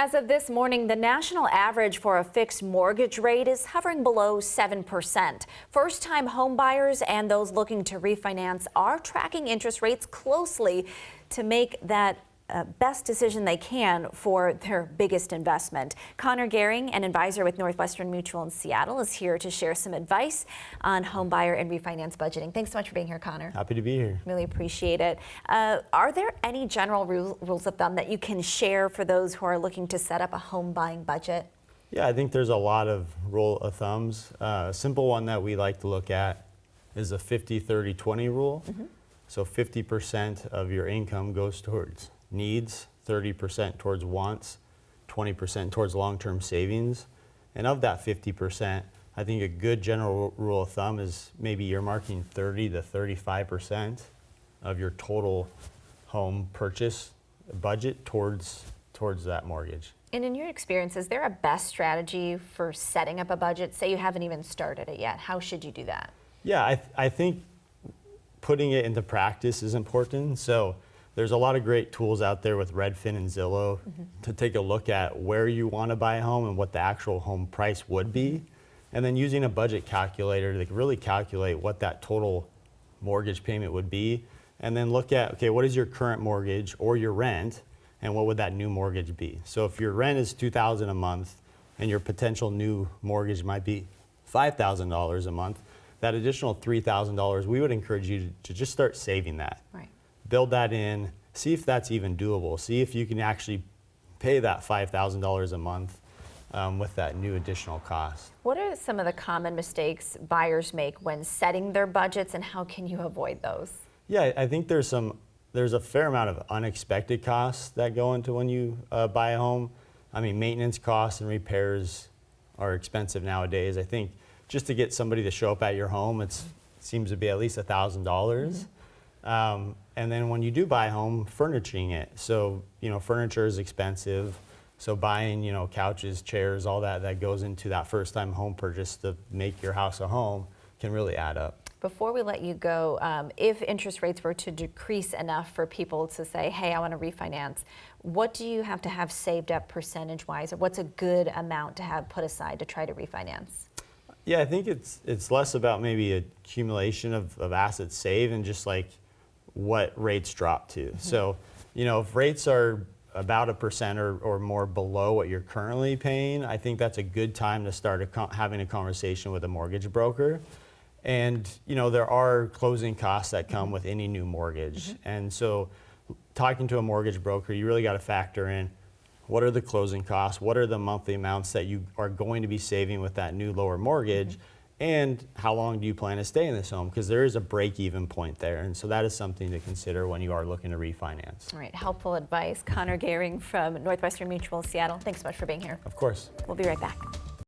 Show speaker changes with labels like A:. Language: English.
A: As of this morning, the national average for a fixed mortgage rate is hovering below 7%. First-time home buyers and those looking to refinance are tracking interest rates closely to make that best decision they can for their biggest investment. Connor Gehring, an advisor with Northwestern Mutual in Seattle, is here to share some advice on home buyer and refinance budgeting. Thanks so much for being here, Connor.
B: Happy to be here.
A: Really appreciate it. Are there any general rules of thumb that you can share for those who are looking to set up a home buying budget?
B: Yeah, I think there's a lot of rule of thumbs. A simple one that we like to look at is a 50-30-20 rule. So 50% of your income goes towards needs, 30% towards wants, 20% towards long-term savings. And of that 50%, I think a good general rule of thumb is maybe earmarking 30 to 35% of your total home purchase budget towards that mortgage.
A: And in your experience, is there a best strategy for setting up a budget? Say you haven't even started it yet. How should you do that?
B: Yeah, I think putting it into practice is important. So there's a lot of great tools out there with Redfin and Zillow to take a look at where you want to buy a home and what the actual home price would be. And then using a budget calculator to really calculate what that total mortgage payment would be. And then look at, okay, what is your current mortgage or your rent and what would that new mortgage be? So if your rent is $2,000 a month and your potential new mortgage might be $5,000 a month, that additional $3,000, we would encourage you to just start saving that.
A: Right.
B: Build that in, see if that's even doable. See if you can actually pay that $5,000 a month with that new additional cost.
A: What are some of the common mistakes buyers make when setting their budgets, and how can you avoid those?
B: Yeah, I think there's a fair amount of unexpected costs that go into when you buy a home. I mean, maintenance costs and repairs are expensive nowadays. I think just to get somebody to show up at your home, it seems to be at least $1,000. And then when you do buy a home, furnishing it. So, furniture is expensive. So buying, couches, chairs, all that goes into that first time home purchase to make your house a home can really add up.
A: Before we let you go, if interest rates were to decrease enough for people to say, hey, I want to refinance, what do you have to have saved up percentage-wise, or what's a good amount to have put aside to try to refinance?
B: Yeah, I think it's less about maybe accumulation of assets saved and just like what rates drop to. So, if rates are about 1% or more below what you're currently paying, I think that's a good time to start having a conversation with a mortgage broker. And, there are closing costs that come with any new mortgage. And so talking to a mortgage broker, you really got to factor in what are the closing costs, what are the monthly amounts that you are going to be saving with that new lower mortgage, and how long do you plan to stay in this home? Because there is a break-even point there, and so that is something to consider when you are looking to refinance.
A: All right, helpful advice. Connor Gehring from Northwestern Mutual Seattle, thanks so much for being here.
B: Of course.
A: We'll be right back.